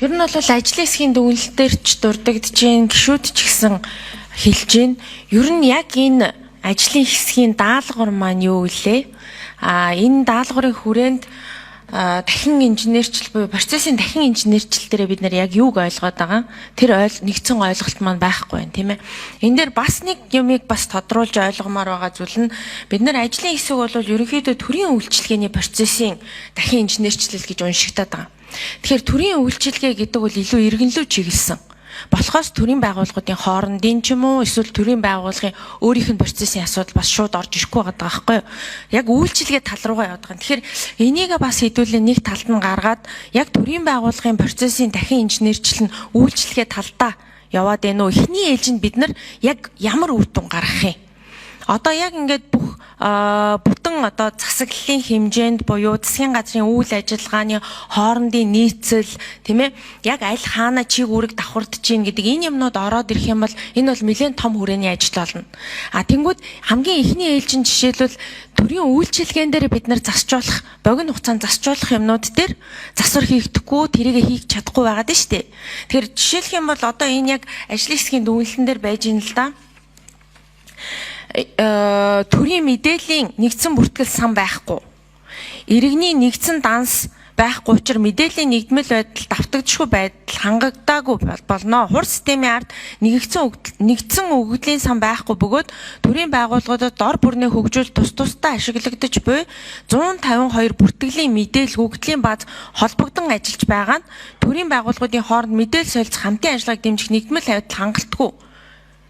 Ер нь бол ажлын хэсгийн дүгнэлтээр ч дурддагдж гин гишүүд ч гэсэн хэлж гин. Ер нь яг энэ ажлын хэсгийн даалгавар маань юу вэ? Энэ даалгаврын хүрээнд дахин инженерчил буюу процессын дахин инженерчил дээр бид нар яг юуг ойлгоод байгаа? Тэр нэгдсэн ойлголт маань байхгүй байна, тийм ээ. Энэ дээр бас нэг юмыг бас тодруулж ойлгомоор байгаа зүйл нь бид нар ажлын хэсэг бол ерөнхийдөө төрийн үйлчилгээний процессын дахин инженерчлэл гэж уншигдаад байгаа. Тэгэхээр төрийн үйлчилгээ гэдэг бол илүү иргэнлүү чиглэсэн. Болохоос төрийн байгууллагуудын хоорондын ч юм уу эсвэл төрийн байгууллагын өөрийнх нь процессын асуудал бас шууд орж ирэхгүй байгаа байхгүй юу? Яг үйлчилгээ тал руугаа яваад байгаа. Тэгэхээр энийг бас хэдүүлээ нэг талд нь гаргаад яг төрийн байгууллагын процессын дахин инженерчлэл нь үйлчилгээ талдаа яваад байна уу? Эхний ээлжинд бид нар яг ямар үр дүн гаргах юм? Одоо яг ингээд бүх бүтэн одоо засаглалын хэмжээнд буюу засгийн газрын үйл ажиллагааны хоорондын нийцэл тийм ээ яг аль хаана чиг үүрэг давхардж гин гэдэг энэ юмнууд ороод ирэх юм бол энэ бол нэлээд том хүрээний ажил болно. Тэнгүүд хамгийн эхний ээлжин жишээлбэл төрийн үйлчилгээн дээр бид нар засжуулах богино хугацаанд засжуулах юмнууд дээр засвар хийгдэхгүй тэрийг хийж чадахгүй байгаад нь шүү дээ. Тэгэхээр жишээлх юм бол одоо энэ яг ажлын хэсгийн дүгнэлтэн дээр байж ин л да. Төрийн мэдээллийн нэгдсэн бүртгэл сан байхгүй. Иргэний нэгдсэн данс байхгүй учраас мэдээллийн нэгдмэл байдал давтагдшгүй байдал хангагдаагүй болно. Хур системийн ард нэгдсэн өгөгдлийн сан байхгүй бөгөөд төрийн байгууллагуудад дор бүрнээ хөгжүүл тусдаа ашиглагдаж буй 152 бүртгэлийн мэдээлэл өгөгдлийн бааз холбогдсон ажиллаж байгаа нь төрийн байгууллагуудын хооронд мэдээлэл солилцох хамтын ажиллагааг дэмжих нэгдмэл байдал хангалтгүй.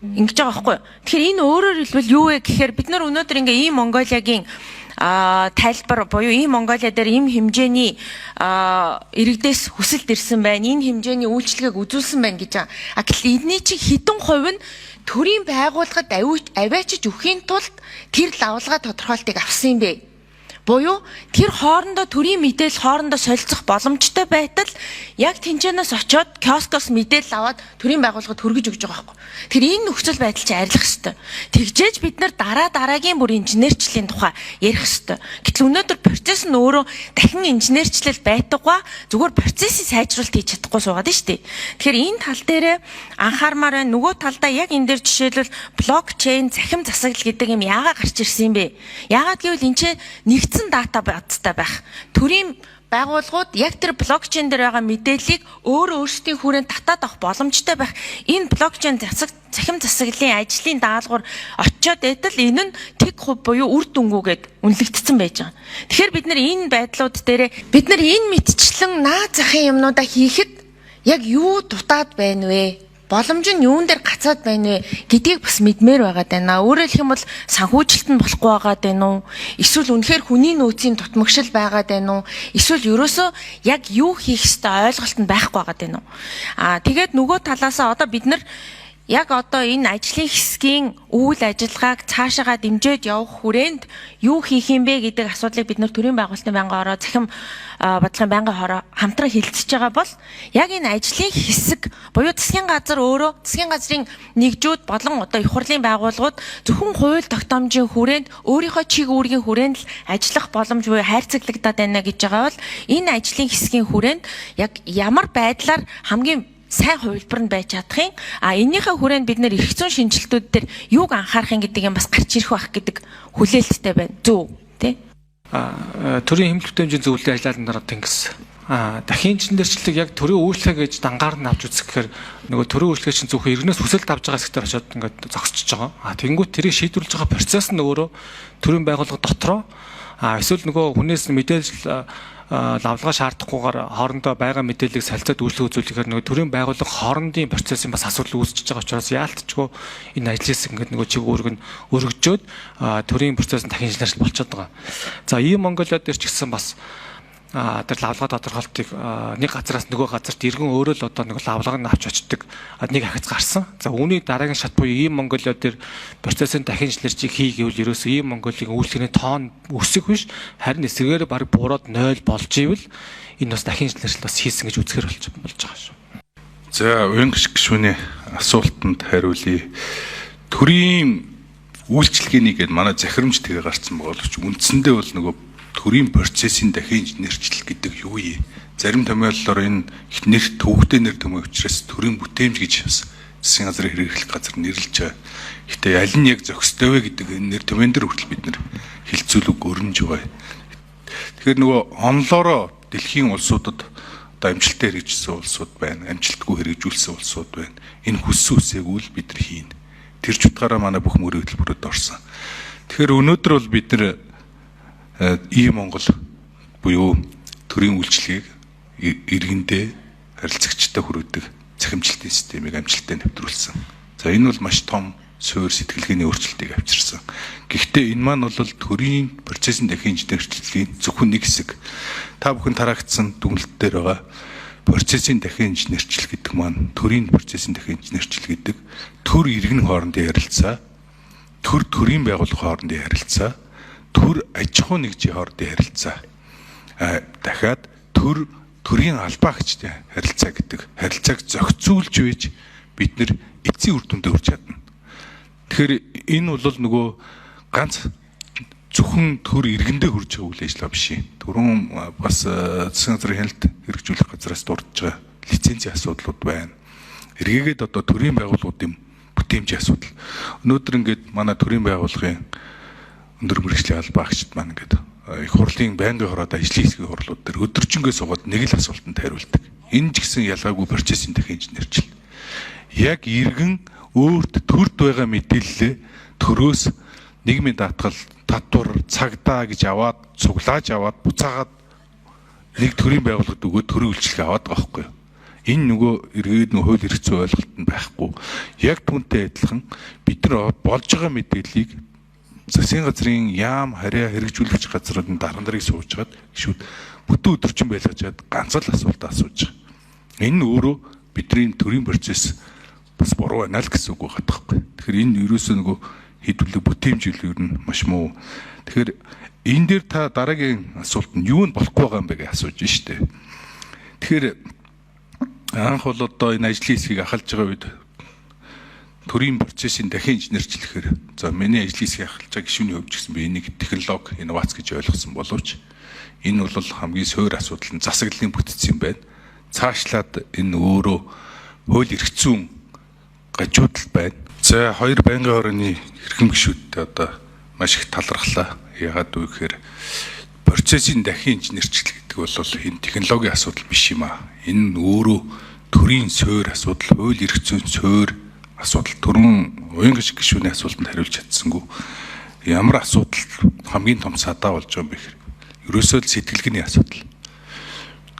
Ингэж байгаа байхгүй. Тэгэхээр энэ өөрөөр хэлбэл юу вэ гэхээр бид нар өнөөдөр ингээ ийм Монголиагийн тайлбар буюу ийм Монголиа дээр ийм хэмжээний иргэдээс хүсэлт ирсэн байна. Энэ хэмжээний үйлчлэгийг үзүүлсэн байна гэж байгаа. Гэтэл энэний чинь хэдэн хувь нь төрийн байгууллагад аваачиж өхийн тулд тэр лавлгаа тодорхойлтыг авсан юм бэ? Буюу тэр хоорондоо төрийн мэдээлэл хоорондоо солилцох боломжтой байтал яг тэнцэнээс очиод киоскоос мэдээлэл аваад төрийн байгууллагад хүргэж өгч байгаа байхгүй. Тэр энэ нөхцөл байдал чинь арилгах ёстой. Тэгжээж бид нар дараагийн бүр инженерчлийн тухай ярих ёстой. Гэтэл өнөөдөр процесс нь өөрөө дахин инженерчлэл байтугай зүгээр процессыг сайжруулалт хийж чадахгүй суугаад байна шүү дээ. Тэгэхээр энэ тал дээр анхаармаар байна. Нөгөө талдаа яг энэ дээр жишээлбэл блокчейн захим засаглал гэдэг юм яагаад гарч ирсэн юм бэ? Яагаад гэвэл энэ чинь нэгдсэн дата базтай байх. Төрийн байгууллагууд яг тэр блокчейн дээр байгаа мэдээллийг өөрсдийн хүрээнд татаад авах боломжтой байх. Энэ блокчейн захим засаглалын ажлын даалгавар очиод байтал энэ нь тэг хувь буюу үр дүнгүйгээд үнэлэгдсэн байж байгаа. Тэгэхээр бид нар энэ байдлууд дээр бид нар энэ мэтчлэн наад захын юмнуудаа хийхэд яг юу дутаад байна вэ? Боломж нь юун дээр гацаад байна вэ гэдгийг бас мэдмээр байгаад байна. Өөрөөр хэлэх юм бол санхүүжилт нь болохгүй байгаад байна уу? Эсвэл үнэхээр хүний нөөцийн дутмагшил байгаад байна уу? Эсвэл ерөөсөө яг юу хийх ёстой ойлголт нь байхгүй байгаад байна уу? Тэгээд нөгөө талаасаа одоо бид нар яг одоо энэ ажлын хэсгийн үйл ажиллагааг цаашаагаа дэмжиж явах хүрээнд юу хийх юм бэ гэдэг асуудлыг бид нар төрийн байгуулалтын байнгын ороо захим бодлогын байнгын хороо хамтран хилцэж байгаа бол яг энэ ажлын хэсэг буюу засгийн газар өөрөө засгийн газрын нэгжүүд болон одоо их хурлын байгууллагууд зөвхөн хууль тогтоомжийн хүрээнд өөрийнхөө чиг үүргийн хүрээнд л ажиллах боломж буюу хайрцаглагдаад байна гэж байгаа бол энэ ажлын хэсгийн хүрээнд яг ямар байдлаар хамгийн сайн хувилбар нь байж чадах юм. Энийхээ хүрээнд бид нэр эрх зүйн шинжилтүүд дээр юуг анхаарах юм гэдэг юм бас гарч ирэх байх гэдэг хүлээлттэй байна. Зөв тий? Төрийн хэмжээ хэмжээний зөвлөлийн ажлын дараа тэнгис. Дахин инженерчлэг яг төрийн үйлчлэг гэж дангаар нь авч үзэх гэхээр нөгөө төрийн үйлчлэг чинь зөвхөн иргэнээс хүсэлт авч байгаа хэсгээр очиод ингээд зогсчихж байгаа. Тэнгүүт тэрийг шийдвэрлэж байгаа процесс нь өөрөө төрийн байгууллага дотроо эсвэл нөгөө хүнээс мэдээлэл лавлгаа шаардахгүйгээр хоорондоо байгаа мэдээллийг солилцоод үйлчлэг үзүүлэхээр нөгөө төрийн байгууллага хоорондын процессын бас асуудал үүсчихэж байгаа учраас яалтчгүй энэ ажлаас ингээд нөгөө чиг үүрэг нь өргөжөөд төрийн процесс нь дахин инженерчл болчиход байгаа. За ийм Монголиа дээр ч гэсэн бас тэр лавлгаа тодорхойлтыг нэг газараас нөгөө газарт иргэн өөрөө л одоо нэг лавлгааг нь авч очдөг нэг ахиц гарсан. За үүний дараагийн шат буюу ийм Монголиа дээр процессын дахин инженерчийг хий гэвэл ерөөсөө ийм Монголын үйлчлэгийн тоон өсөх биш харин эсрэгээр баг буураад 0 болж ивэл энэ бас дахин инженерчл бас хийсэн гэж үзэхэр болж байгаа шүү. За уян гишүүний асуултанд хариулъя. Төрийн үйлчлэгээний гээд манай захирамж тэгээ гарсан боловч үндсэндээ бол нөгөө төрийн процессын дахин инженерчлэл гэдэг юу юм? Зарим томьёололоор энэ нэр төвөгтэй нэр томьёо учраас төрийн бүтээмж гэж засгийн газрын хэрэглэх газар нэрлэж байгаа. Гэтэ аль нь яг зохистой вэ гэдэг энэ нэр томьёон дээр хүртэл бид нэр хилцүүлэг өрнөж байгаа. Тэгэхээр нөгөө онлоороо дэлхийн улсуудад одоо амжилттай хэрэгжүүлсэн улсууд байна, амжилтгүй хэрэгжүүлсэн улсууд байна. Энэ хүссэн үсээгүй л бид нар хийнэ. Тэр ч утгаараа манай бүх мөрийн хөтөлбөрөд орсон. Тэгэхээр өнөөдөр бол бид нар Монгол буюу төрийн үйлчлэгийг иргэндээ харилцагчтай хүргэдэг цахимжлалтын системийг амжилттай нэвтрүүлсэн. За энэ бол маш том суурь сэтгэлгээний өөрчлөлтийг авчирсан. Гэхдээ энэ маань бол төрийн процессын дахин инженерчлэлийн зөвхөн нэг хэсэг. Та бүхэн тараагдсан дүгнэлт дээр байгаа процессын дахин инженерчлэл гэдэг маань төрийн процессын дахин инженерчлэл гэдэг төр иргэн хоорондын ярилцаа, төр төрийн байгууллага хоорондын ярилцаа, төр аж ахуй нэгжийн хоорондын ярилцаа. Дахиад төрийн албаагчтай харилцаа гэдэг харилцааг зохицуулж байж бид нар эцсийн үр дүндээ хүрч чадна. Тэгэхээр энэ бол нөгөө ганц зөвхөн төр иргэндээ хүрч байгаа үйл ажиллагаа биш юм. Түрүүн бас засгийн газрын хяналт хэрэгжүүлэх газраас дурдж байгаа лицензийн асуудлууд байна. Эргээгээд одоо төрийн байгууллагуудын бүтээмжийн асуудал. Өнөөдөр ингээд манай төрийн байгууллагын өндөр мэргэжлийн албаагчид маань ингээд их хурлын байнгын хороод ажлын хэсгийн хурлууд дээр өдөржингөө суугаад нэг л асуултанд хариулдаг. Энэ ч гэсэн ялгаагүй процессын дахин инженерчлэл. Яг иргэн өөрт төрд байгаа мэдээлэлээ төрөөс нийгмийн даатгал, татвар, цагдаа гэж аваад, цуглааж аваад, буцаагаад нэг төрийн байгууллагад өгөөд төрийн үйлчлэгээ аваад байгаа байхгүй юу? Энэ нөгөө эргээд нөгөө хууль эрх зүйн ойлголт нь байхгүй. Яг түүнтэй адилхан бид нар болж байгаа мэдээллийг засгийн газрын яам харьяа хэрэгжүүлэгч газрууд нь дарга нарыг суужгаад гişүүд бүтэн өдөржин байлгажгаад ганц л асуулт асууж байгаа. Энэ нь өөрөө бидний төрийн процесс бас буруу байна л гэсэн үг байгаа байхгүй. Тэгэхээр энэ ерөөсөө нөгөө хэдвүлэг бүтээмжил ер нь маш муу. Тэгэхээр энэ дээр та дараагийн асуулт нь юу нь болохгүй байгаа юм бэ гэж асууж штэ. Тэгэхээр анх бол одоо энэ ажлын хэсгийг ахалж байгаа үед төрийн процессын дахин инженерчлэхээр за миний ажлын хэсгийг ахалж байгаа гишүүний хувьд ч гэсэн би энийг технологи, инновац гэж ойлгосон боловч энэ бол хамгийн суур асуудал нь засаглалын бүтцийн байна. Цаашлаад энэ өөрөө хууль эрх зүйн гажуудал байна. За хоёр байнгын хорооны эрхэм гишүүдтэй одоо маш их талархлаа. Яагаад вэ гэхээр процессын дахин инженерчлэл гэдэг бол энэ технологийн асуудал биш юм аа. Энэ нь өөрөө төрийн суур асуудал, хууль эрх зүйн суур асуудал. Түрүүн уян гишүүний асуултанд хариулж чадсангүй. Ямар асуудал хамгийн том садаа болж байгаа юм бэ гэхээр ерөөсөө л сэтгэлгээний асуудал.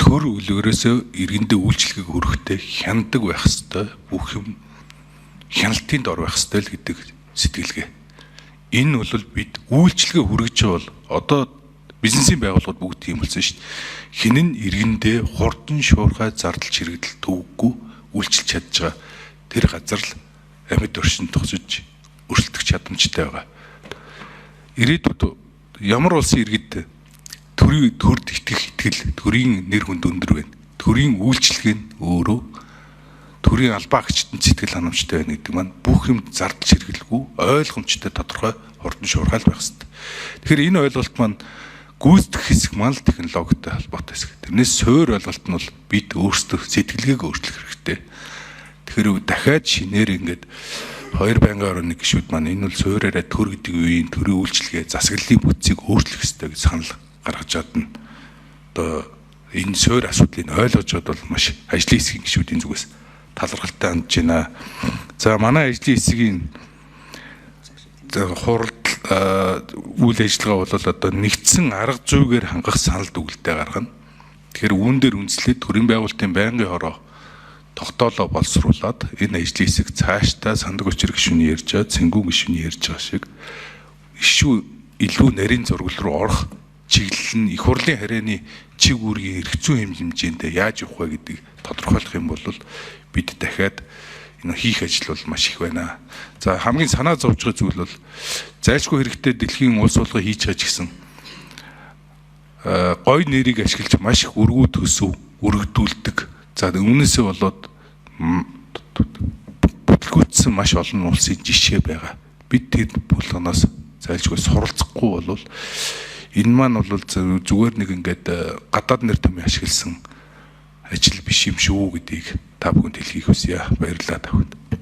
Төр үлгэрээсөө иргэндээ үйлчлэгийг өргөхтэй хяндаг байх ёстой. Бүх юм хяналтын дор байх ёстой л гэдэг сэтгэлгээ. Энэ бол бид үйлчлэгээ хүргэж байгаа бол одоо бизнесийн байгууллагууд бүгд тийм болсон шүү дээ. Хинэн иргэндээ хурдан шуурхай зардал чирэгдэл төвөггүй үйлчилж чадж байгаа тэр газар л амьд оршин тогсож өрсөлдөх чадамжтай байгаа. Ирээдүйд ямар улсын иргэд төрийн төрд итгэх итгэл, төрийн нэр хүнд өндөр байна. Төрийн үйлчлэг нь өөрөө төрийн албаагчдын сэтгэл ханамжтай байна гэдэг маань бүх юм зардал чиргэлгүй, ойлгомжтой, тодорхой, хурдан шуурхай байх хэрэгтэй. Тэгэхээр энэ ойлголт маань гүйцэтгэх хэсэг маань л технологитой холбоотой хэсэг. Тэрнээс суур ойлголт нь бол бид өөрсдөө сэтгэлгээг өөрчлөх хэрэгтэй. Тэгэхээр дахиад шинээр ингээд хоёр байнгын хорооны гишүүд маань энэ бол суураараа төр гэдэг үеийн төрийн үйлчлэгээ засаглалын бүтцийг өөрчлөх ёстой гэж санал гаргаж чадна. Одоо энэ суур асуудлыг ойлгож чад бол маш ажлын хэсгийн гишүүдийн зүгээс талархалтай хандж байна. За манай ажлын хэсгийн хурал үйл ажиллагаа бол одоо нэгдсэн арга зүйгээр хангах санал дүгнэлтээ гаргана. Тэгэхээр үүн дээр үндэслээд төрийн байгуулалтын байнгын хороо тогтоолоо боловсруулад энэ ажлын хэсэг цаашдаа сандаг учир гишүүний ярьж байгаа, цэнгүү гишүүний ярьж байгаа шиг гишүү илүү нарийн зургал руу орох чиглэл нь их хурлын харьяаны чиг үүргийн эрх зүйн хэмжээндээ яаж явах вэ гэдгийг тодорхойлох юм бол бид дахиад энэ хийх ажил бол маш их байна. За хамгийн санаа зовж байгаа зүйл бол зайлшгүй хэрэгтэй дэлхийн улс болгоо хийж байгаа ч гэсэн гой нэрийг ашиглаж маш их өргүү төсөв өргөдүүлдэг. За үүнээсээ болоод бүтлгүүцсэн маш олон улсын жишээ байгаа. Бид тэр булганоос зайлшгүй суралцахгүй бол Энэ маань бол зүгээр нэг ингээд гадаад нэр томьёо ашигласан ажил биш юм шүү гэдгийг та бүхэнд хэлхийг хүсье. Баярлалаа тавхад.